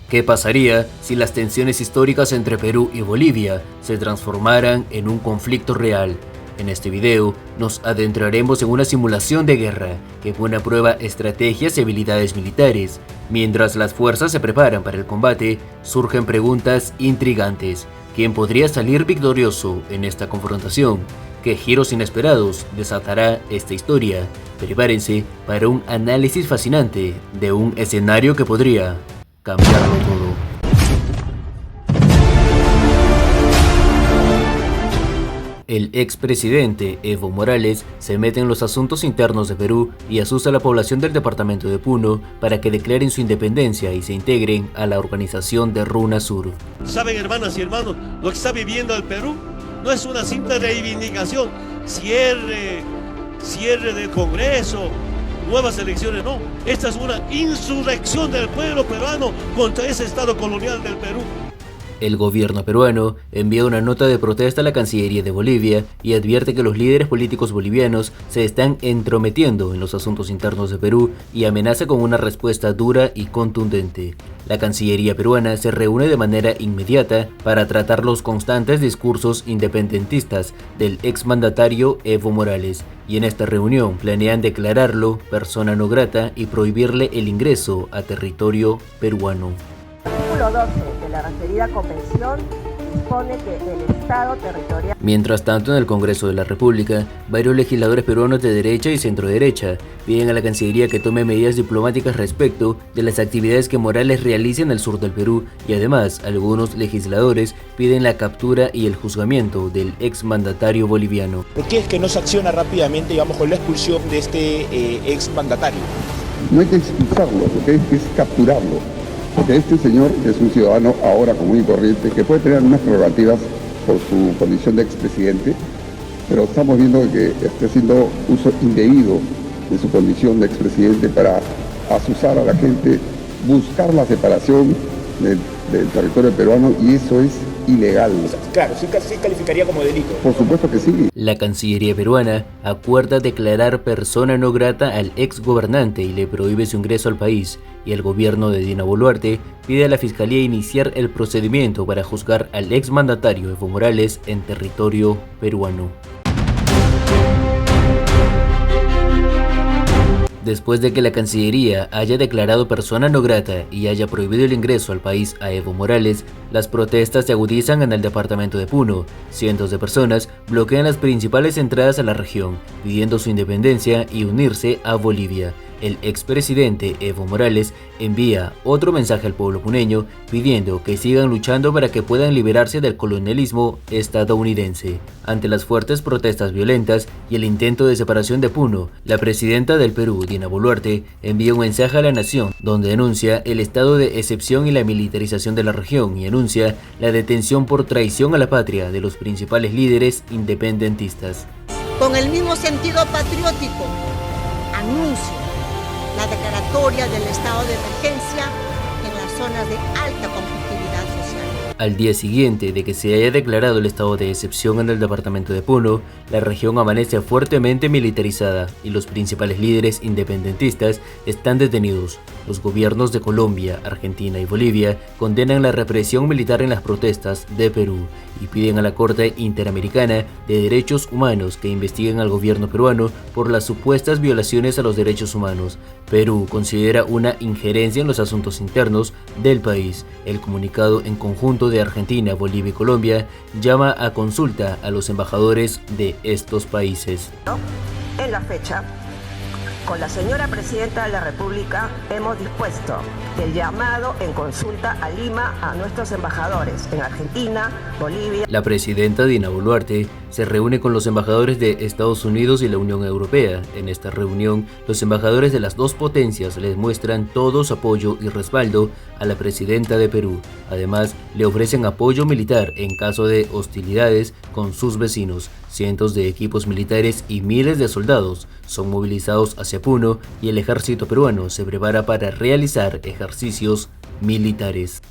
¿Qué pasaría si las tensiones históricas entre Perú y Bolivia se transformaran en un conflicto real? En este video nos adentraremos en una simulación de guerra que pone a prueba estrategias y habilidades militares. Mientras las fuerzas se preparan para el combate, surgen preguntas intrigantes. ¿Quién podría salir victorioso en esta confrontación? ¿Qué giros inesperados desatará esta historia? Prepárense para un análisis fascinante de un escenario que podría cambiarlo todo. El expresidente Evo Morales se mete en los asuntos internos de Perú y asusta a la población del departamento de Puno para que declaren su independencia y se integren a la organización de RUNASUR. Saben, hermanas y hermanos, lo que está viviendo el Perú no es una simple reivindicación, cierre del Congreso, nuevas elecciones, no. Esta es una insurrección del pueblo peruano contra ese estado colonial del Perú. El gobierno peruano envía una nota de protesta a la Cancillería de Bolivia y advierte que los líderes políticos bolivianos se están entrometiendo en los asuntos internos de Perú y amenaza con una respuesta dura y contundente. La Cancillería peruana se reúne de manera inmediata para tratar los constantes discursos independentistas del exmandatario Evo Morales, y en esta reunión planean declararlo persona no grata y prohibirle el ingreso a territorio peruano. Artículo 12 de la referida convención dispone que el Estado territorial... Mientras tanto, en el Congreso de la República, varios legisladores peruanos de derecha y centroderecha piden a la Cancillería que tome medidas diplomáticas respecto de las actividades que Morales realiza en el sur del Perú, y además algunos legisladores piden la captura y el juzgamiento del exmandatario boliviano. ¿Por qué es que no se acciona rápidamente, digamos, con la expulsión de este exmandatario? No hay que expulsarlo, lo que hay que es capturarlo. Porque este señor es un ciudadano ahora común y corriente que puede tener unas prerrogativas por su condición de expresidente, pero estamos viendo que está haciendo uso indebido de su condición de expresidente para asusar a la gente, buscar la separación del territorio peruano, y eso es ilegal. Claro, sí calificaría como delito. Por supuesto que sí. La Cancillería peruana acuerda declarar persona no grata al ex gobernante y le prohíbe su ingreso al país, y el gobierno de Dina Boluarte pide a la Fiscalía iniciar el procedimiento para juzgar al ex mandatario Evo Morales en territorio peruano. Después de que la Cancillería haya declarado persona no grata y haya prohibido el ingreso al país a Evo Morales, las protestas se agudizan en el departamento de Puno. Cientos de personas bloquean las principales entradas a la región, pidiendo su independencia y unirse a Bolivia. El expresidente Evo Morales envía otro mensaje al pueblo puneño pidiendo que sigan luchando para que puedan liberarse del colonialismo estadounidense. Ante las fuertes protestas violentas y el intento de separación de Puno, la presidenta del Perú, Dina Boluarte, envía un mensaje a la nación donde denuncia el estado de excepción y la militarización de la región y anuncia la detención por traición a la patria de los principales líderes independentistas. Con el mismo sentido patriótico, anuncio la declaratoria del estado de emergencia en las zonas de alta conflictividad social. Al día siguiente de que se haya declarado el estado de excepción en el departamento de Puno, la región amanece fuertemente militarizada y los principales líderes independentistas están detenidos. Los gobiernos de Colombia, Argentina y Bolivia condenan la represión militar en las protestas de Perú y piden a la Corte Interamericana de Derechos Humanos que investiguen al gobierno peruano por las supuestas violaciones a los derechos humanos. Perú considera una injerencia en los asuntos internos del país. El comunicado en conjunto de Argentina, Bolivia y Colombia llama a consulta a los embajadores de estos países. En la fecha, con la señora Presidenta de la República hemos dispuesto el llamado en consulta a Lima a nuestros embajadores en Argentina, Bolivia. La presidenta Dina Boluarte se reúne con los embajadores de Estados Unidos y la Unión Europea. En esta reunión, los embajadores de las dos potencias les muestran todo su apoyo y respaldo a la presidenta de Perú. Además, le ofrecen apoyo militar en caso de hostilidades con sus vecinos. Cientos de equipos militares y miles de soldados son movilizados hacia Puno y el ejército peruano se prepara para realizar ejercicios militares.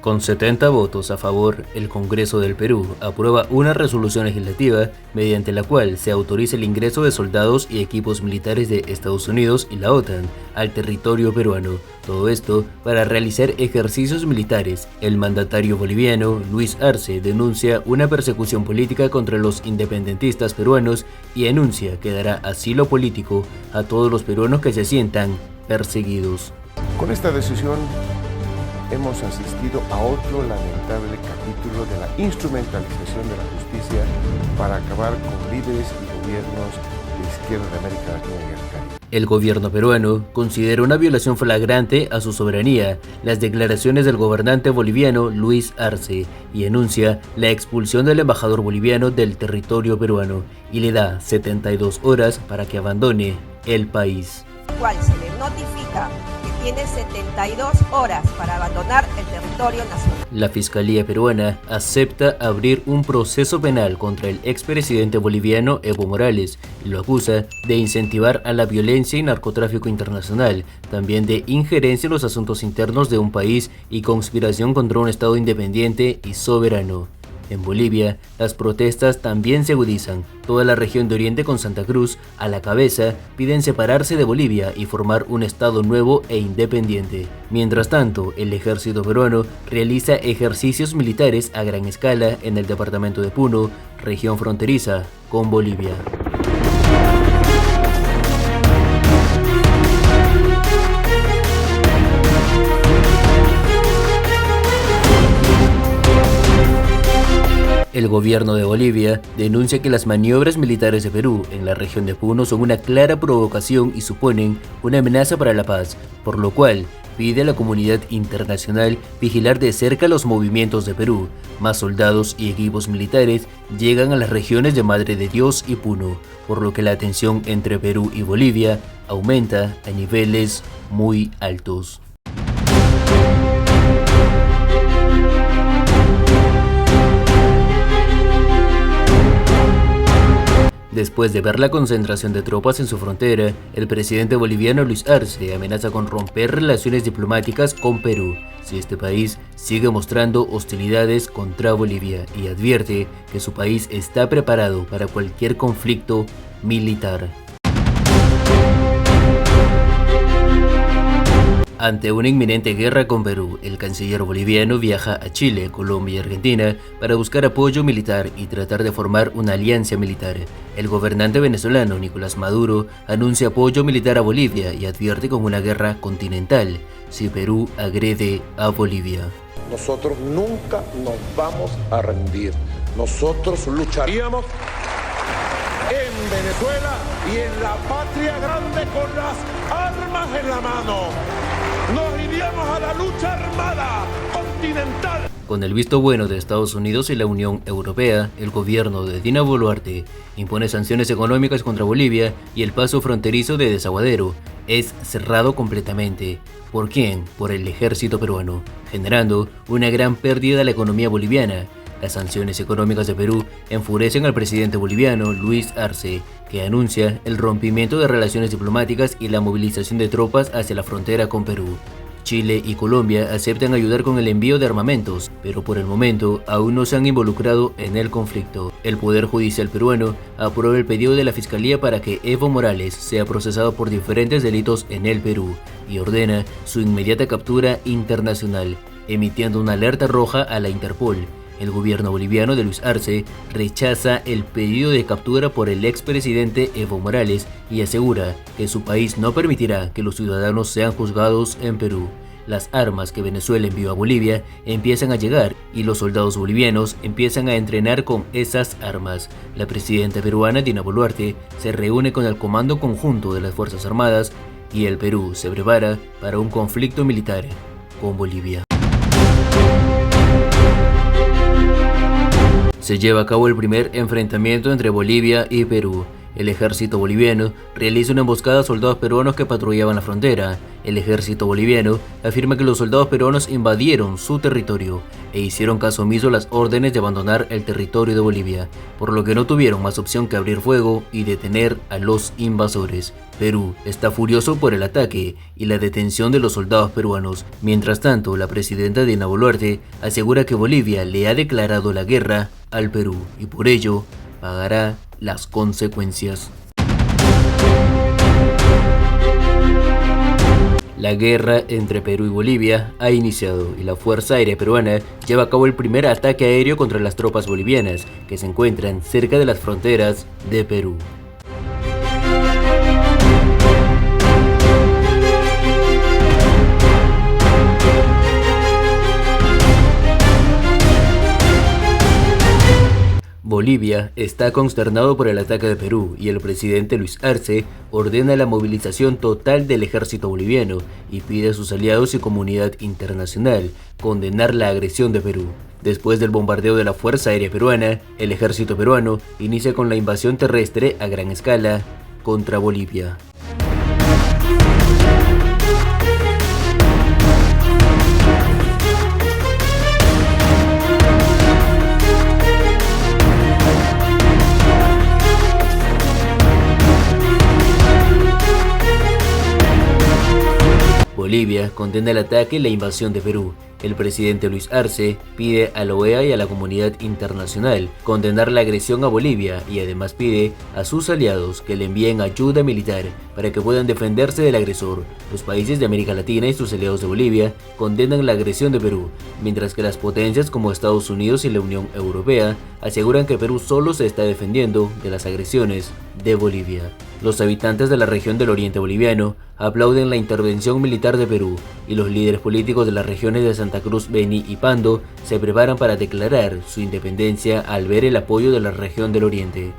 Con 70 votos a favor, el Congreso del Perú aprueba una resolución legislativa mediante la cual se autoriza el ingreso de soldados y equipos militares de Estados Unidos y la OTAN al territorio peruano. Todo esto para realizar ejercicios militares. El mandatario boliviano, Luis Arce, denuncia una persecución política contra los independentistas peruanos y anuncia que dará asilo político a todos los peruanos que se sientan perseguidos. Con esta decisión hemos asistido a otro lamentable capítulo de la instrumentalización de la justicia para acabar con líderes y gobiernos de izquierda de América Latina y el Caribe. El gobierno peruano considera una violación flagrante a su soberanía las declaraciones del gobernante boliviano Luis Arce y anuncia la expulsión del embajador boliviano del territorio peruano y le da 72 horas para que abandone el país. Cual se le notifica que tiene 72 horas para abandonar el territorio nacional. La Fiscalía peruana acepta abrir un proceso penal contra el expresidente boliviano Evo Morales y lo acusa de incentivar a la violencia y narcotráfico internacional, también de injerencia en los asuntos internos de un país y conspiración contra un Estado independiente y soberano. En Bolivia, las protestas también se agudizan. Toda la región de Oriente con Santa Cruz a la cabeza piden separarse de Bolivia y formar un estado nuevo e independiente. Mientras tanto, el ejército peruano realiza ejercicios militares a gran escala en el departamento de Puno, región fronteriza con Bolivia. El gobierno de Bolivia denuncia que las maniobras militares de Perú en la región de Puno son una clara provocación y suponen una amenaza para la paz, por lo cual pide a la comunidad internacional vigilar de cerca los movimientos de Perú. Más soldados y equipos militares llegan a las regiones de Madre de Dios y Puno, por lo que la tensión entre Perú y Bolivia aumenta a niveles muy altos. Después de ver la concentración de tropas en su frontera, el presidente boliviano Luis Arce amenaza con romper relaciones diplomáticas con Perú si este país sigue mostrando hostilidades contra Bolivia y advierte que su país está preparado para cualquier conflicto militar. Ante una inminente guerra con Perú, el canciller boliviano viaja a Chile, Colombia y Argentina para buscar apoyo militar y tratar de formar una alianza militar. El gobernante venezolano Nicolás Maduro anuncia apoyo militar a Bolivia y advierte con una guerra continental si Perú agrede a Bolivia. Nosotros nunca nos vamos a rendir. Nosotros lucharíamos en Venezuela y en la patria grande con las armas en la mano. Nos iríamos a la lucha armada continental. Con el visto bueno de Estados Unidos y la Unión Europea, el gobierno de Dina Boluarte impone sanciones económicas contra Bolivia y el paso fronterizo de Desaguadero es cerrado completamente. ¿Por quién? Por el ejército peruano, generando una gran pérdida a la economía boliviana. Las sanciones económicas de Perú enfurecen al presidente boliviano Luis Arce, que anuncia el rompimiento de relaciones diplomáticas y la movilización de tropas hacia la frontera con Perú. Chile y Colombia aceptan ayudar con el envío de armamentos, pero por el momento aún no se han involucrado en el conflicto. El Poder Judicial peruano aprueba el pedido de la Fiscalía para que Evo Morales sea procesado por diferentes delitos en el Perú y ordena su inmediata captura internacional, emitiendo una alerta roja a la Interpol. El gobierno boliviano de Luis Arce rechaza el pedido de captura por el expresidente Evo Morales y asegura que su país no permitirá que los ciudadanos sean juzgados en Perú. Las armas que Venezuela envió a Bolivia empiezan a llegar y los soldados bolivianos empiezan a entrenar con esas armas. La presidenta peruana Dina Boluarte se reúne con el Comando Conjunto de las Fuerzas Armadas y el Perú se prepara para un conflicto militar con Bolivia. Se lleva a cabo el primer enfrentamiento entre Bolivia y Perú. El ejército boliviano realiza una emboscada a soldados peruanos que patrullaban la frontera. El ejército boliviano afirma que los soldados peruanos invadieron su territorio e hicieron caso omiso a las órdenes de abandonar el territorio de Bolivia, por lo que no tuvieron más opción que abrir fuego y detener a los invasores. Perú está furioso por el ataque y la detención de los soldados peruanos. Mientras tanto, la presidenta Dina Boluarte asegura que Bolivia le ha declarado la guerra al Perú y por ello pagará las consecuencias. La guerra entre Perú y Bolivia ha iniciado y la Fuerza Aérea Peruana lleva a cabo el primer ataque aéreo contra las tropas bolivianas que se encuentran cerca de las fronteras de Perú. Bolivia está consternado por el ataque de Perú y el presidente Luis Arce ordena la movilización total del ejército boliviano y pide a sus aliados y comunidad internacional condenar la agresión de Perú. Después del bombardeo de la Fuerza Aérea Peruana, el ejército peruano inicia con la invasión terrestre a gran escala contra Bolivia. Bolivia condena el ataque y la invasión de Perú. El presidente Luis Arce pide a la OEA y a la comunidad internacional condenar la agresión a Bolivia y además pide a sus aliados que le envíen ayuda militar para que puedan defenderse del agresor. Los países de América Latina y sus aliados de Bolivia condenan la agresión de Perú, mientras que las potencias como Estados Unidos y la Unión Europea aseguran que Perú solo se está defendiendo de las agresiones de Bolivia. Los habitantes de la región del oriente boliviano aplauden la intervención militar de Perú y los líderes políticos de las regiones de Santa Cruz, Beni y Pando se preparan para declarar su independencia al ver el apoyo de la región del oriente.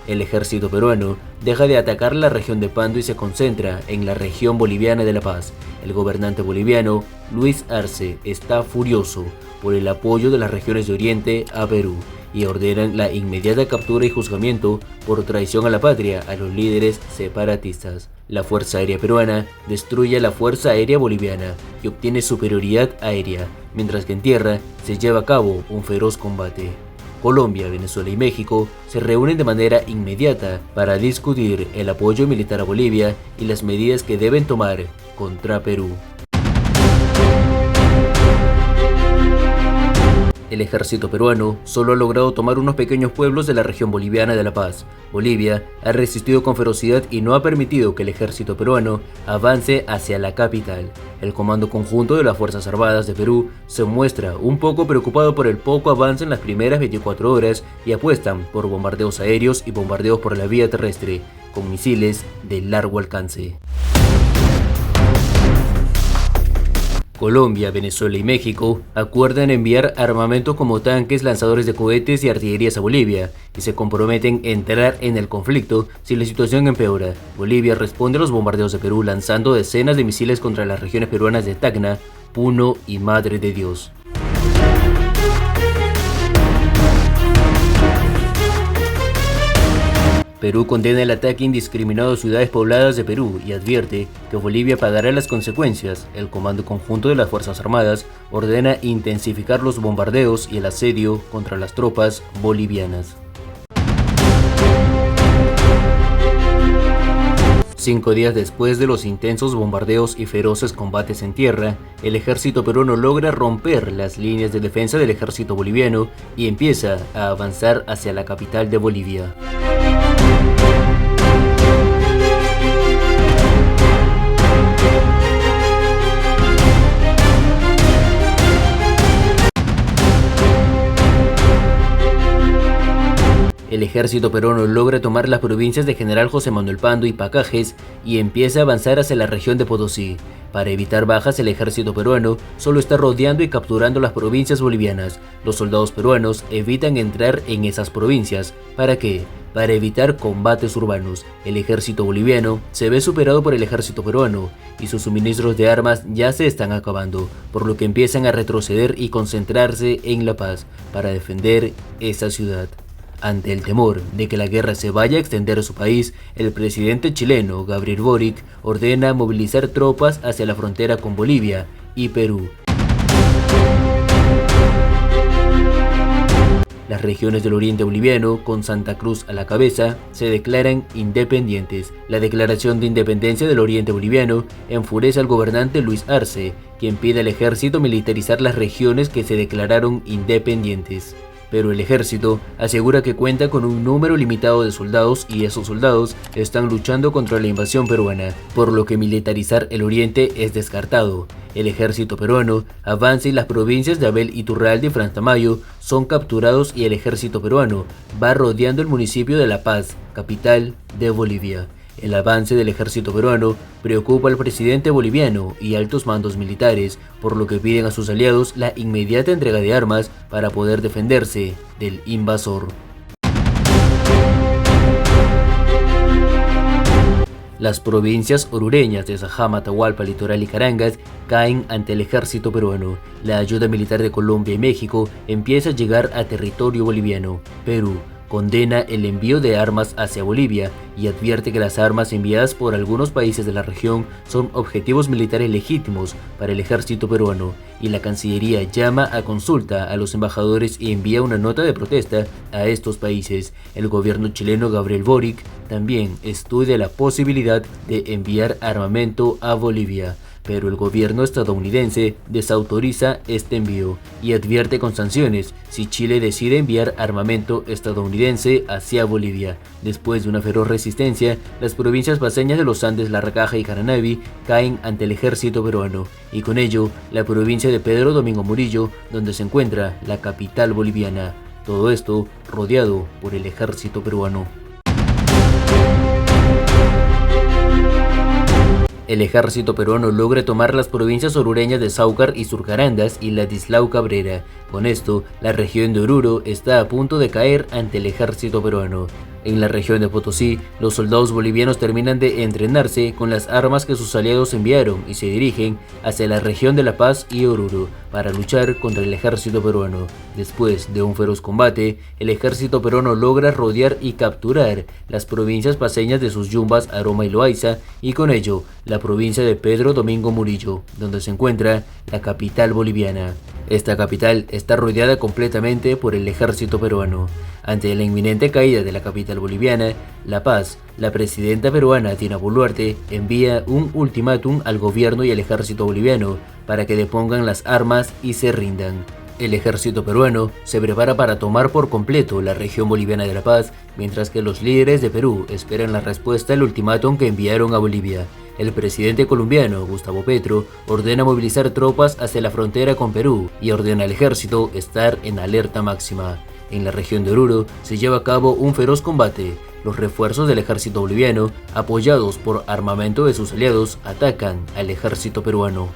El ejército peruano deja de atacar la región de Pando y se concentra en la región boliviana de La Paz. El gobernante boliviano, Luis Arce, está furioso por el apoyo de las regiones de Oriente a Perú y ordenan la inmediata captura y juzgamiento por traición a la patria a los líderes separatistas. La Fuerza Aérea Peruana destruye a la Fuerza Aérea Boliviana y obtiene superioridad aérea, mientras que en tierra se lleva a cabo un feroz combate. Colombia, Venezuela y México se reúnen de manera inmediata para discutir el apoyo militar a Bolivia y las medidas que deben tomar contra Perú. El ejército peruano solo ha logrado tomar unos pequeños pueblos de la región boliviana de La Paz. Bolivia ha resistido con ferocidad y no ha permitido que el ejército peruano avance hacia la capital. El Comando Conjunto de las Fuerzas Armadas de Perú se muestra un poco preocupado por el poco avance en las primeras 24 horas y apuestan por bombardeos aéreos y bombardeos por la vía terrestre, con misiles de largo alcance. Colombia, Venezuela y México acuerdan enviar armamento como tanques, lanzadores de cohetes y artillerías a Bolivia y se comprometen a entrar en el conflicto si la situación empeora. Bolivia responde a los bombardeos de Perú lanzando decenas de misiles contra las regiones peruanas de Tacna, Puno y Madre de Dios. Perú condena el ataque indiscriminado a ciudades pobladas de Perú y advierte que Bolivia pagará las consecuencias. El Comando Conjunto de las Fuerzas Armadas ordena intensificar los bombardeos y el asedio contra las tropas bolivianas. 5 días después de los intensos bombardeos y feroces combates en tierra, el ejército peruano logra romper las líneas de defensa del ejército boliviano y empieza a avanzar hacia la capital de Bolivia. El ejército peruano logra tomar las provincias de General José Manuel Pando y Pacajes y empieza a avanzar hacia la región de Potosí. Para evitar bajas, el ejército peruano solo está rodeando y capturando las provincias bolivianas. Los soldados peruanos evitan entrar en esas provincias. ¿Para qué? Para evitar combates urbanos. El ejército boliviano se ve superado por el ejército peruano y sus suministros de armas ya se están acabando, por lo que empiezan a retroceder y concentrarse en La Paz para defender esa ciudad. Ante el temor de que la guerra se vaya a extender a su país, el presidente chileno Gabriel Boric ordena movilizar tropas hacia la frontera con Bolivia y Perú. Las regiones del oriente boliviano, con Santa Cruz a la cabeza, se declaran independientes. La declaración de independencia del oriente boliviano enfurece al gobernante Luis Arce, quien pide al ejército militarizar las regiones que se declararon independientes. Pero el ejército asegura que cuenta con un número limitado de soldados y esos soldados están luchando contra la invasión peruana, por lo que militarizar el oriente es descartado. El ejército peruano avanza y las provincias de Abel Iturralde y Franz Tamayo son capturados y el ejército peruano va rodeando el municipio de La Paz, capital de Bolivia. El avance del ejército peruano preocupa al presidente boliviano y altos mandos militares, por lo que piden a sus aliados la inmediata entrega de armas para poder defenderse del invasor. Las provincias orureñas de Sajama, Atahualpa, Litoral y Carangas caen ante el ejército peruano. La ayuda militar de Colombia y México empieza a llegar a territorio boliviano. Perú condena el envío de armas hacia Bolivia y advierte que las armas enviadas por algunos países de la región son objetivos militares legítimos para el ejército peruano, y la Cancillería llama a consulta a los embajadores y envía una nota de protesta a estos países. El gobierno chileno Gabriel Boric también estudia la posibilidad de enviar armamento a Bolivia, pero el gobierno estadounidense desautoriza este envío y advierte con sanciones si Chile decide enviar armamento estadounidense hacia Bolivia. Después de una feroz resistencia, las provincias paceñas de los Andes, Larracaja y Caranavi caen ante el ejército peruano, y con ello la provincia de Pedro Domingo Murillo, donde se encuentra la capital boliviana. Todo esto rodeado por el ejército peruano. El ejército peruano logra tomar las provincias orureñas de Sáucar y Surcarandas y Ladislao Cabrera. Con esto, la región de Oruro está a punto de caer ante el ejército peruano. En la región de Potosí, los soldados bolivianos terminan de entrenarse con las armas que sus aliados enviaron y se dirigen hacia la región de La Paz y Oruro para luchar contra el ejército peruano. Después de un feroz combate, el ejército peruano logra rodear y capturar las provincias paceñas de sus yumbas, Aroma y Loaiza, y con ello la provincia de Pedro Domingo Murillo, donde se encuentra la capital boliviana. Esta capital está rodeada completamente por el ejército peruano. Ante la inminente caída de la capital boliviana, La Paz, la presidenta peruana Dina Boluarte envía un ultimátum al gobierno y al ejército boliviano para que depongan las armas y se rindan. El ejército peruano se prepara para tomar por completo la región boliviana de La Paz, mientras que los líderes de Perú esperan la respuesta al ultimátum que enviaron a Bolivia. El presidente colombiano, Gustavo Petro, ordena movilizar tropas hacia la frontera con Perú y ordena al ejército estar en alerta máxima. En la región de Oruro se lleva a cabo un feroz combate. Los refuerzos del ejército boliviano, apoyados por armamento de sus aliados, atacan al ejército peruano.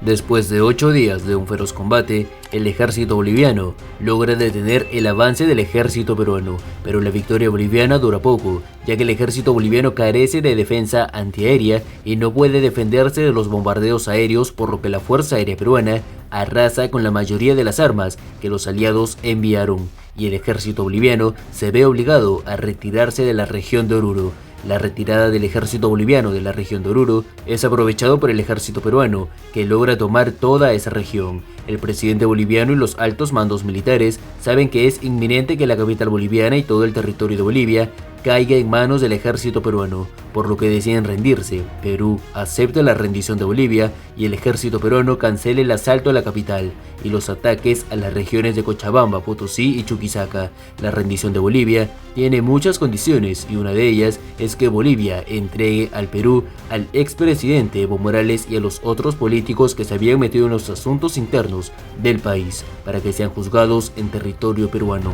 Después de 8 días de un feroz combate, el ejército boliviano logra detener el avance del ejército peruano, pero la victoria boliviana dura poco, ya que el ejército boliviano carece de defensa antiaérea y no puede defenderse de los bombardeos aéreos, por lo que la Fuerza Aérea Peruana arrasa con la mayoría de las armas que los aliados enviaron, y el ejército boliviano se ve obligado a retirarse de la región de Oruro. La retirada del ejército boliviano de la región de Oruro es aprovechado por el ejército peruano, que logra tomar toda esa región. El presidente boliviano y los altos mandos militares saben que es inminente que la capital boliviana y todo el territorio de Bolivia caiga en manos del ejército peruano, por lo que deciden rendirse. Perú acepta la rendición de Bolivia y el ejército peruano cancela el asalto a la capital y los ataques a las regiones de Cochabamba, Potosí y Chuquisaca. La rendición de Bolivia tiene muchas condiciones y una de ellas es que Bolivia entregue al Perú al expresidente Evo Morales y a los otros políticos que se habían metido en los asuntos internos del país para que sean juzgados en territorio peruano.